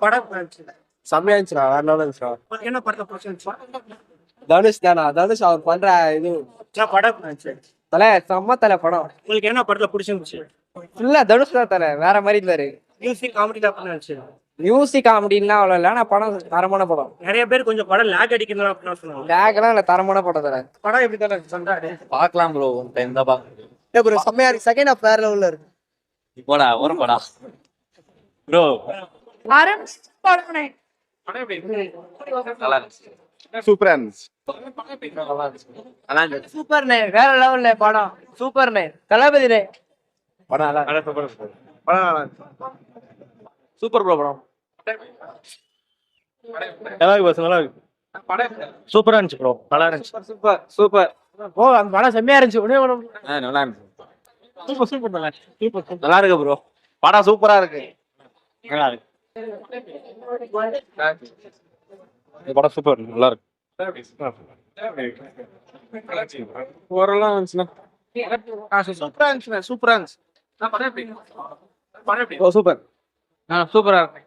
படம் செம்மையா இருந்துச்சுடா, வேற லெவல் இருந்துச்சுடா. என்ன படத்தை பிடிச்சிருந்துச்சு? தனுஷ் தானா, தனுஷ் அவர் பண்ற இது படம் தலை செம்ம தலை படம். உங்களுக்கு என்ன படத்துல பிடிச்சிருந்துச்சு? ஃபுல்லா தனுஷ் தான் தலை, வேற மாதிரி இருந்தாரு. மியூசிக் காமெடி தான் இருந்துச்சு. மியூசிக் காமெடின்லாம் அவ்வளோ இல்லை, ஆனால் படம் தரமான படம். நிறைய பேர் கொஞ்சம் படம் லேக் அடிக்கணும் அப்படின்னு சொன்னாங்க. லேக்லாம் இல்லை, தரமான படம் தலை. படம் எப்படி தானே சொன்னாரு? பார்க்கலாம் ப்ரோ, ஒன் டைம் தான் பார்க்கணும். ப்ரோ செம்மையா இருக்கு. செகண்ட் ஹாஃப் வேற லெவல்ல இருக்கு. போடா ஒரு படா ப்ரோ. நல்லா இருந்துச்சு. சூப்பரா இருந்துச்சு. நல்லா இருந்துச்சு. சூப்பர்ண்ணே, வேற லெவல்ல படம். சூப்பர்ண்ணே, தளபதிண்ணே. படம் நல்லா சூப்பர் ப்ரோ படம். நல்லா இருக்கு, நல்லா இருக்கு. சூப்பரா இருந்துச்சு ப்ரோ, நல்லா இருந்துச்சு. Super super. ஓ அந்த படம் செம்மையா இருந்துச்சு. நல்லா இருந்துச்சு. சூப்பர் சூப்பர் நல்லா இருக்கு ப்ரோ, படம் சூப்பரா இருக்கு. நல்லா இருக்கு. படம் சூப்பர், நல்லா இருக்கு. ஓரளவு இருந்துச்சுன்னா சூப்பரா இருந்துச்சு, சூப்பரா இருந்துச்சு. ஓ சூப்பர். சூப்பரா இருக்கு.